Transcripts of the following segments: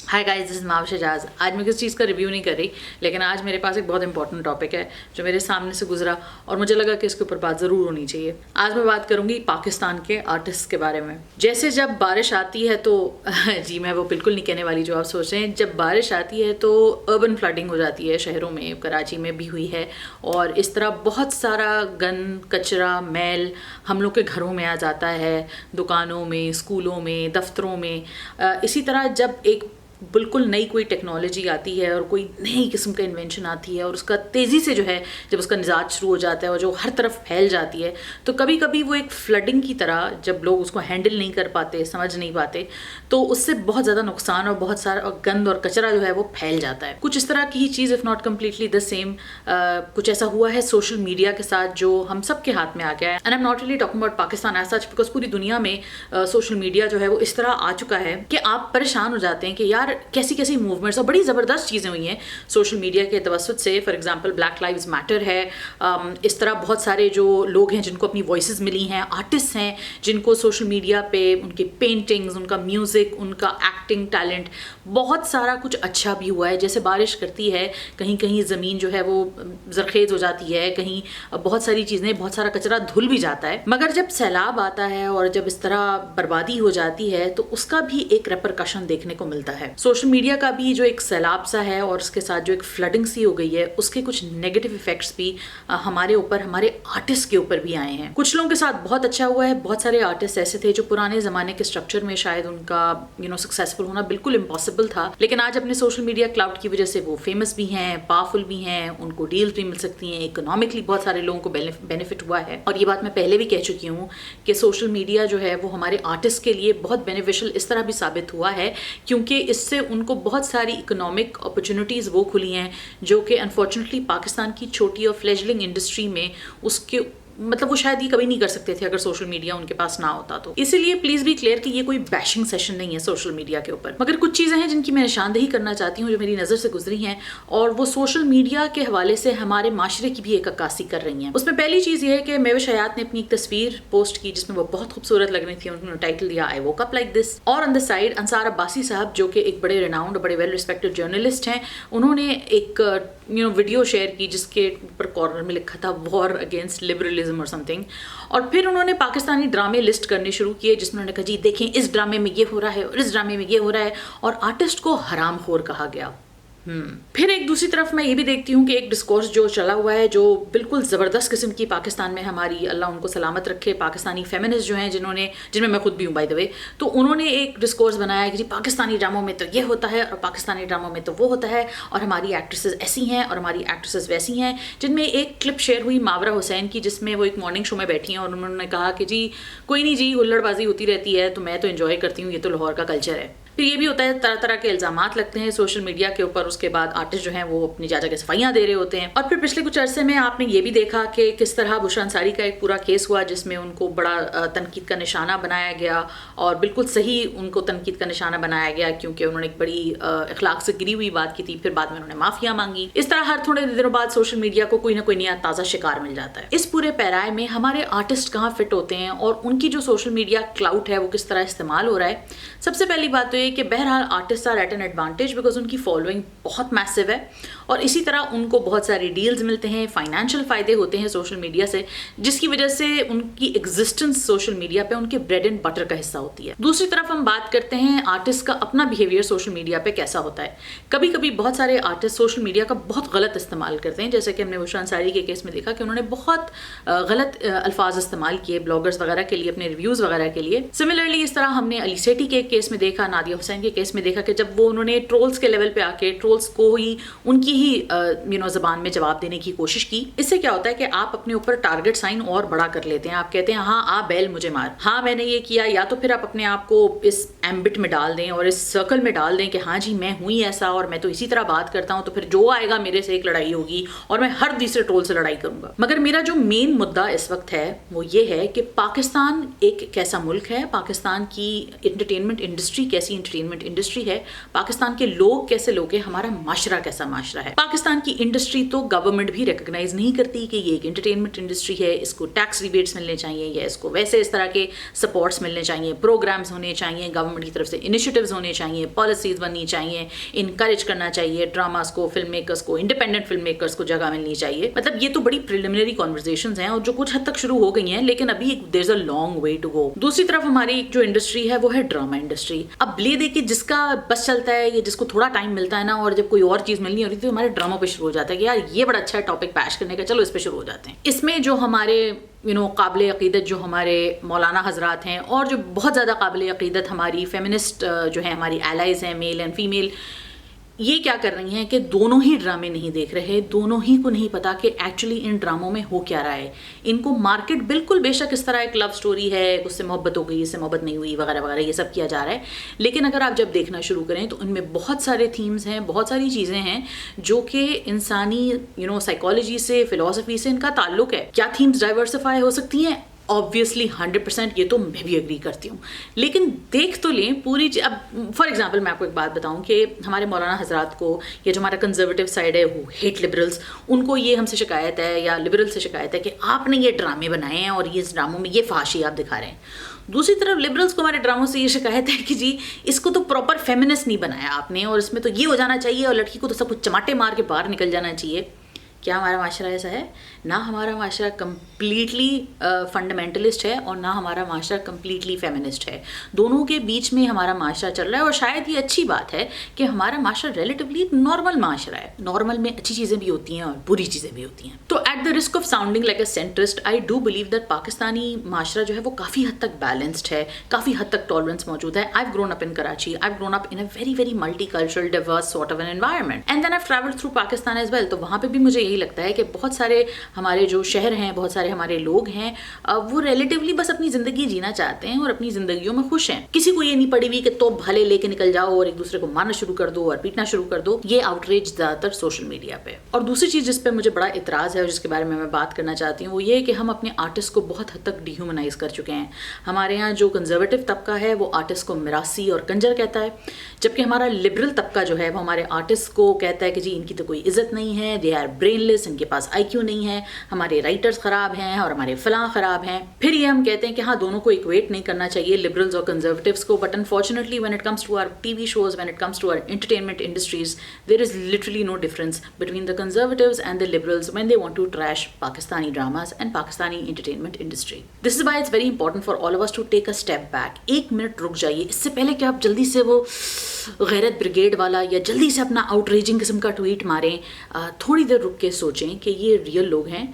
Hi guys, this is माव शजाज। आज मैं किसी चीज़ का रिव्यू नहीं कर रही, लेकिन आज मेरे पास एक बहुत इंपॉर्टेंट टॉपिक है जो मेरे सामने से गुजरा और मुझे लगा कि इसके ऊपर बात ज़रूर होनी चाहिए। आज मैं बात करूंगी पाकिस्तान के आर्टिस्ट के बारे में। जैसे जब बारिश आती है तो जी मैं वो बिल्कुल नहीं कहने वाली जो आप सोच रहे हैं। जब बारिश आती है तो अर्बन फ्लडिंग हो जाती है शहरों में, कराची में भी हुई है, और इस तरह बहुत सारा गंद, कचरा, मैल हम लोग के घरों में आ जाता है, दुकानों में, स्कूलों में, दफ्तरों में। इसी तरह जब एक बिल्कुल नई कोई टेक्नोलॉजी आती है और कोई नई किस्म का इन्वेंशन आती है और उसका तेज़ी से जो है जब उसका निजात शुरू हो जाता है और जो हर तरफ फैल जाती है, तो कभी कभी वो एक फ्लडिंग की तरह जब लोग उसको हैंडल नहीं कर पाते, समझ नहीं पाते, तो उससे बहुत ज़्यादा नुकसान और बहुत सारा गंद और कचरा जो है वो फैल जाता है। कुछ इस तरह की ही चीज़, if not completely the same, कुछ ऐसा हुआ है सोशल मीडिया के साथ जो हम सब के हाथ में आ गया है। And I am not really talking about Pakistan as such, because पूरी दुनिया में सोशल मीडिया जो है वो इस तरह आ चुका है कि आप परेशान हो जाते हैं कि यार कैसी कैसी मूवमेंट्स और बड़ी ज़बरदस्त चीज़ें हुई हैं सोशल मीडिया के तवस्सुत से। For example black lives matter है, इस तरह बहुत सारे जो लोग हैं जिनको अपनी वॉइसेस मिली हैं, आर्टिस्ट हैं जिनको सोशल मीडिया पे उनकी पेंटिंग्स, उनका म्यूज़िक, उनका एक्टिंग टैलेंट, बहुत सारा कुछ अच्छा भी हुआ है। जैसे बारिश करती है, कहीं कहीं ज़मीन जो है वो जरखेज़ हो जाती है, कहीं बहुत सारी चीज़ें, बहुत सारा कचरा धुल भी जाता है। मगर जब सैलाब आता है और जब इस तरह बर्बादी हो जाती है तो उसका भी एक रेपरकशन देखने को मिलता है। सोशल मीडिया का भी जो एक सैलाब सा है और उसके साथ जो एक फ्लडिंग सी हो गई है, उसके कुछ नेगेटिव इफेक्ट्स भी हमारे ऊपर, हमारे आर्टिस्ट के ऊपर भी आए हैं। कुछ लोगों के साथ बहुत अच्छा हुआ है। बहुत सारे आर्टिस्ट ऐसे थे जो पुराने ज़माने के स्ट्रक्चर में शायद उनका सक्सेसफुल होना बिल्कुल इम्पॉसिबल था, लेकिन आज अपने सोशल मीडिया क्लाउड की वजह से वो फेमस भी हैं, पावरफुल भी हैं, उनको डील्स भी मिल सकती हैं, इकोनॉमिकली बहुत सारे लोगों को बेनिफिट हुआ है। और ये बात मैं पहले भी कह चुकी हूँ कि सोशल मीडिया जो है वो हमारे आर्टिस्ट के लिए बहुत बेनिफिशियल इस तरह भी साबित हुआ है क्योंकि इससे उनको बहुत सारी इकोनॉमिक अपॉर्चुनिटीज़ वो खुली हैं जो कि अनफॉर्चुनेटली पाकिस्तान की छोटी और फ्लेजलिंग इंडस्ट्री में उसके मतलब वो शायद ये कभी नहीं कर सकते थे अगर सोशल मीडिया उनके पास ना होता तो। इसीलिए प्लीज बी क्लियर कि ये कोई बैशिंग सेशन नहीं है सोशल मीडिया के ऊपर, मगर कुछ चीज़ें हैं जिनकी मैं निशानदेही करना चाहती हूँ जो मेरी नज़र से गुजरी हैं और वो सोशल मीडिया के हवाले से हमारे माशरे की भी एक अक्कासी कर रही हैं। उसमें पहली चीज़ ये है कि मेविश हयात ने अपनी एक तस्वीर पोस्ट की जिसमें वो बहुत खूबसूरत लग रही थी। उन्होंने टाइटल दिया आई वोक अप लाइक दिस, और on the side Ansar Abbasi साहब जो कि एक बड़े रिनाउंड, बड़े वेल रिस्पेक्टेड जर्नलिस्ट हैं, उन्होंने एक वीडियो शेयर की जिसके ऊपर कॉर्नर में लिखा था वॉर अगेंस्ट लिबरलिज्म और समथिंग, और फिर उन्होंने पाकिस्तानी ड्रामे लिस्ट करने शुरू किए जिसमें उन्होंने कहा जी देखें इस ड्रामे में ये हो रहा है और इस ड्रामे में ये हो रहा है, और आर्टिस्ट को हरामखोर कहा गया। फिर एक दूसरी तरफ मैं ये भी देखती हूँ कि एक डिस्कोर्स जो चला हुआ है जो बिल्कुल ज़बरदस्त किस्म की पाकिस्तान में, हमारी अल्लाह उनको सलामत रखे, पाकिस्तानी फेमिनिस्ट जो हैं जिनमें मैं खुद भी हूँ बाय द वे, तो उन्होंने एक डिस्कोर्स बनाया कि जी पाकिस्तानी ड्रामों में तो ये होता है और पाकिस्तानी ड्रामों में तो वो होता है और हमारी एक्ट्रेसेस ऐसी हैं और हमारी एक्ट्रेसेस वैसी हैं। जिनमें एक क्लिप शेयर हुई मावरा हुसैन की जिसमें वो एक मॉर्निंग शो में बैठी हैं और उन्होंने कहा कि जी कोई नहीं जी, हुल्लड़बाजी होती रहती है तो मैं तो एंजॉय करती हूँ, ये तो लाहौर का कल्चर है। फिर ये भी होता है तरह तरह के इल्ज़ामात लगते हैं सोशल मीडिया के ऊपर, उसके बाद आर्टिस्ट जो हैं वो अपनी जा के सफाइयाँ दे रहे होते हैं। और फिर पिछले कुछ अरसे में आपने ये भी देखा कि किस तरह बुशरा अंसारी का एक पूरा केस हुआ जिसमें उनको बड़ा तनकीद का निशाना बनाया गया, और बिल्कुल सही उनको तनकीद का निशाना बनाया गया क्योंकि उन्होंने एक बड़ी अखलाक से गिरी हुई बात की थी। फिर बाद में उन्होंने माफिया मांगी। इस तरह हर थोड़े दिनों बाद सोशल मीडिया को कोई ना कोई नया ताज़ा शिकार मिल जाता है। इस पूरे पैराए में हमारे आर्टिस्ट कहाँ फिट होते हैं और उनकी जो सोशल मीडिया क्लाउड है वो किस तरह इस्तेमाल हो रहा है। सबसे पहली बात तो ये कि बहरहाल artist are at an advantage because उनकी फॉलोइंग बहुत मैसिव है और इसी तरह उनको बहुत सारे डील्स मिलते हैं, फाइनेंशियल फ़ायदे होते हैं सोशल मीडिया से, जिसकी वजह से उनकी एग्जिस्टेंस सोशल मीडिया पे उनके ब्रेड एंड बटर का हिस्सा होती है। दूसरी तरफ हम बात करते हैं आर्टिस्ट का अपना बिहेवियर सोशल मीडिया पे कैसा होता है। कभी कभी बहुत सारे आर्टिस्ट सोशल मीडिया का बहुत गलत इस्तेमाल करते हैं, जैसे कि हमने बुशरा अंसारी के केस में देखा कि उन्होंने बहुत गलत अल्फाज इस्तेमाल किए ब्लॉगर्स वगैरह के लिए, अपने रिव्यूज़ वगैरह के लिए। सिमिलरली इस तरह हमने अली सेठी के केस में देखा, नादिया हुसैन के केस में देखा कि जब वो उन्होंने ट्रोल्स के लेवल पे आके ट्रोल्स को ही उनकी ही ज़बान में जवाब देने की कोशिश की। इससे क्या होता है कि आप अपने ऊपर टारगेट साइन और बड़ा कर लेते हैं। आप कहते हैं हाँ आ बैल मुझे मार, हाँ मैंने ये किया, या तो फिर आप अपने आप को इस एम्बिट में डाल दें और इस सर्कल में डाल दें कि हाँ जी मैं हूँ ही ऐसा और मैं तो इसी तरह बात करता हूँ, तो फिर जो आएगा मेरे से एक लड़ाई होगी और मैं हर तीसरे ट्रोल से लड़ाई करूंगा। मगर मेरा जो मेन मुद्दा इस वक्त है वो ये है कि पाकिस्तान एक कैसा मुल्क है, पाकिस्तान की एंटरटेनमेंट इंडस्ट्री कैसी انٹرٹینمنٹ انڈسٹری ہے, پاکستان کے لوگ کیسے لوگ ہیں, ہمارا معاشرہ کیسا معاشرہ ہے. پاکستان کی انڈسٹری تو گورنمنٹ بھی ریکگنائز نہیں کرتی کہ یہ ایک انٹرٹینمنٹ انڈسٹری ہے, اس کو ٹیکس ریبیٹس ملنے چاہیے یا اس کو ویسے اس طرح کے سپورٹس ملنے چاہیے, پروگرامز ہونے چاہیے, گورنمنٹ کی طرف سے انیشیٹوز ہونے چاہیے, پالیسیز بننی چاہیے, انکریج کرنا چاہیے ڈراماز کو, فلم میکرز کو, انڈیپینڈنٹ فلم میکرز کو جگہ ملنی چاہیے. مطلب یہ تو بڑی پریلیمنری کانورسیشنز ہیں اور جو کچھ حد تک شروع ہو گئی ہیں, لیکن ابھی دیر از a long way to go. دوسری طرف ہماری جو انڈسٹری ہے وہ ہے ڈرامہ انڈسٹری. اب لے دے کے جس کا بس چلتا ہے یا جس کو تھوڑا ٹائم ملتا ہے نا, اور جب کوئی اور چیز ملنی ہوتی ہے تو ہمارے ڈراموں پہ شروع ہو جاتا ہے کہ یار یہ بڑا اچھا ٹاپک پیش کرنے کا, چلو اس پہ شروع ہو جاتے ہیں. اس میں جو ہمارے قابل عقیدت جو ہمارے مولانا حضرات ہیں اور جو بہت زیادہ قابل عقیدت ہماری فیمنسٹ جو ہیں, ہماری ایلائز ہیں, میل اینڈ فیمیل, یہ کیا کر رہی ہیں کہ دونوں ہی ڈرامے نہیں دیکھ رہے, دونوں ہی کو نہیں پتا کہ ایکچولی ان ڈراموں میں ہو کیا رہا ہے. ان کو مارکیٹ بالکل بے شک اس طرح ایک لو سٹوری ہے, اس سے محبت ہو گئی, اس سے محبت نہیں ہوئی وغیرہ وغیرہ, یہ سب کیا جا رہا ہے. لیکن اگر آپ جب دیکھنا شروع کریں تو ان میں بہت سارے تھیمز ہیں, بہت ساری چیزیں ہیں جو کہ انسانی سائیکالوجی سے, فلسفی سے ان کا تعلق ہے. کیا تھیمز ڈائیورسفائی ہو سکتی ہیں؟ obviously 100%, یہ تو میں بھی ایگری کرتی ہوں. لیکن دیکھ تو لیں پوری اب فار ایگزامپل میں آپ کو ایک بات بتاؤں کہ ہمارے مولانا حضرات کو, یا جو ہمارا کنزرویٹو سائڈ ہے وہ ہیٹ لبرلز, ان کو یہ ہم سے شکایت ہے یا لبرل سے شکایت ہے کہ آپ نے یہ ڈرامے بنائے ہیں اور یہ اس ڈراموں میں یہ فحاشی آپ دکھا رہے ہیں. دوسری طرف لبرلز کو ہمارے ڈراموں سے یہ شکایت ہے کہ جی اس کو تو پراپر فیمنسٹ نہیں بنایا آپ نے, اور اس میں تو یہ ہو جانا چاہیے اور لڑکی کو تو سب کچھ چماٹے مار کے باہر نکل جانا چاہیے. کیا ہمارا معاشرہ ایسا ہے؟ نہ ہمارا معاشرہ کمپلیٹلی فنڈامنٹلسٹ ہے اور نہ ہمارا معاشرہ کمپلیٹلی فیمنسٹ ہے. دونوں کے بیچ میں ہمارا معاشرہ چل رہا ہے, اور شاید یہ اچھی بات ہے کہ ہمارا معاشرہ ریلیٹیولی نارمل معاشرہ ہے. نارمل میں اچھی چیزیں بھی ہوتی ہیں اور بری چیزیں بھی ہوتی ہیں. تو at the risk of sounding like a centrist, I do believe that Pakistani معاشرہ جو ہے وہ کافی حد تک بیلنسڈ ہے, کافی حد تک ٹالرنس موجود ہے. I grown up in Karachi, I grown up in a very very multicultural diverse sort of an environment, and then I travelled through Pakistan as well. تو وہاں پہ بھی مجھے یہی لگتا ہے کہ بہت سارے ہمارے جو شہر ہیں, بہت سارے ہمارے لوگ ہیں, وہ ریلیٹیولی بس اپنی زندگی جینا چاہتے ہیں اور اپنی زندگیوں میں خوش ہیں. کسی کو یہ نہیں پڑی ہوئی کہ تو بھلے لے کے نکل جاؤ اور ایک دوسرے کو مارنا شروع کر دو اور پیٹنا شروع کر دو. یہ آؤٹریج زیادہ تر سوشل میڈیا پہ. اور دوسری چیز جس پہ مجھے بڑا اعتراض ہے اور جس کے بارے میں بات کرنا چاہتی ہوں وہ یہ ہے کہ ہم اپنے آرٹسٹ کو بہت حد تک ڈیہیومنائز کر چکے ہیں. ہمارے یہاں جو کنزرویٹو طبقہ ہے وہ آرٹسٹ کو میراثی اور کنجر کہتا ہے, جبکہ ہمارا لبرل طبقہ جو ہے وہ ہمارے آرٹسٹ کو کہتا ہے کہ جی ان کی تو کوئی عزت نہیں ہے, دے آر برین لیس, ان کے پاس آئی کیو نہیں ہے, ہمارے رائٹرز خراب ہیں اور ہمارے فلاں خراب ہیں. پھر یہ ہم کہتے ہیں کہ ہاں دونوں کو ایکویٹ نہیں کرنا چاہیے, لبرلز اور کنزرویٹیوز کو. But unfortunately when it comes to our TV shows, when it comes to our entertainment industries, there is literally no difference between the conservatives and the liberals when they want to trash Pakistani dramas and Pakistani entertainment industry. This is why it's very important for all of us to take a step back. ایک minute رک جائیے, اس سے پہلے کہ آپ جلدی سے وہ غیرت بریگیڈ والا یا جلدی سے اپنا آؤٹ ریجنگ قسم کا ٹویٹ ماریں. تھوڑی دیر رک کے سوچیں کہ یہ ریئل لوگ ہیں,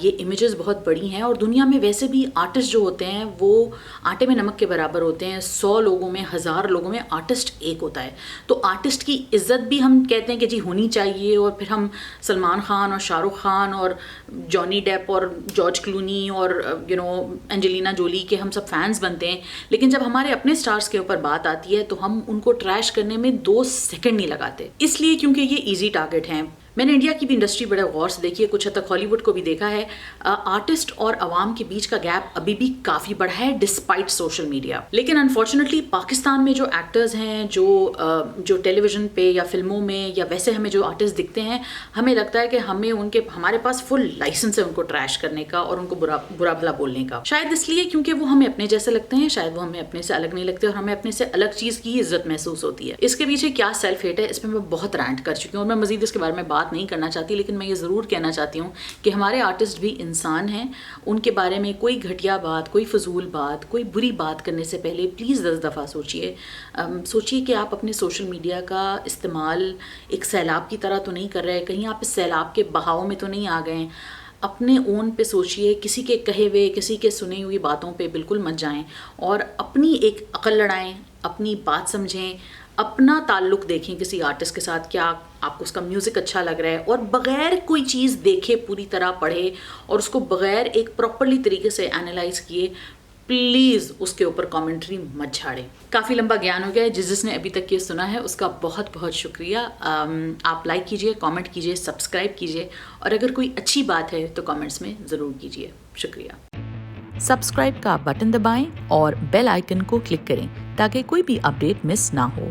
یہ امیجز بہت بڑی ہیں, اور دنیا میں ویسے بھی آرٹسٹ جو ہوتے ہیں وہ آٹے میں نمک کے برابر ہوتے ہیں. 100 لوگوں میں 1000 لوگوں میں آرٹسٹ ایک ہوتا ہے. تو آرٹسٹ کی عزت بھی ہم کہتے ہیں کہ جی ہونی چاہیے, اور پھر ہم سلمان خان اور شاہ رخ خان اور جانی ڈیپ اور جارج کلونی اور انجلینا جولی کے ہم سب فینس بنتے ہیں. لیکن جب ہمارے اپنے سٹارز کے اوپر بات آتی ہے تو ہم ان کو ٹریش کرنے میں 2 سیکنڈ نہیں لگاتے, اس لیے کیونکہ یہ ایزی ٹارگٹ ہیں. میں نے انڈیا کی بھی انڈسٹری بڑے غور سے دیکھی ہے, کچھ حد تک ہالی ووڈ کو بھی دیکھا ہے. آرٹسٹ اور عوام کے بیچ کا گیپ ابھی بھی کافی بڑا ہے ڈسپائٹ سوشل میڈیا. لیکن انفارچونیٹلی پاکستان میں جو ایکٹرز ہیں, جو ٹیلی ویژن پہ یا فلموں میں یا ویسے ہمیں جو آرٹسٹ دکھتے ہیں, ہمیں لگتا ہے کہ ہمارے پاس فل لائسنس ہے ان کو ٹریش کرنے کا اور ان کو برا بھلا بولنے کا. شاید اس لیے کیونکہ وہ ہمیں اپنے جیسے لگتے ہیں, شاید وہ ہمیں اپنے سے الگ نہیں لگتے, اور ہمیں اپنے سے الگ چیز کی عزت محسوس ہوتی ہے. اس کے پیچھے کیا سیلف ہیٹ ہے, اس پہ میں بہت رینٹ کر چکی ہوں اور میں مزید اس کے بارے میں بات نہیں کرنا چاہتی. لیکن میں یہ ضرور کہنا چاہتی ہوں کہ ہمارے آرٹسٹ بھی انسان ہیں. ان کے بارے میں کوئی گھٹیا بات, کوئی فضول بات, کوئی بری بات کرنے سے پہلے پلیز 10 دفعہ سوچئے کہ آپ اپنے سوشل میڈیا کا استعمال ایک سیلاب کی طرح تو نہیں کر رہے, کہیں آپ اس سیلاب کے بہاؤ میں تو نہیں آ گئے. اپنے اون پہ سوچئے, کسی کے کہے ہوئے, کسی کے سنی ہوئی باتوں پہ بالکل مت جائیں, اور اپنی ایک عقل لڑائیں, اپنی بات سمجھیں, اپنا تعلق دیکھیں کسی آرٹسٹ کے ساتھ. کیا آپ کو اس کا میوزک اچھا لگ رہا ہے, اور بغیر کوئی چیز دیکھے پوری طرح پڑھے اور اس کو بغیر ایک پراپرلی طریقے سے اینالائز کیے پلیز اس کے اوپر کامنٹری مت جھاڑیں. کافی لمبا گیان ہو گیا ہے. جس نے ابھی تک یہ سنا ہے اس کا بہت بہت شکریہ. آپ لائک کیجئے, کامنٹ کیجئے, سبسکرائب کیجئے, اور اگر کوئی اچھی بات ہے تو کامنٹس میں ضرور کیجئے. شکریہ. سبسکرائب کا بٹن دبائیں اور بیل آئیکن کو کلک کریں تاکہ کوئی بھی اپڈیٹ مس نہ ہو۔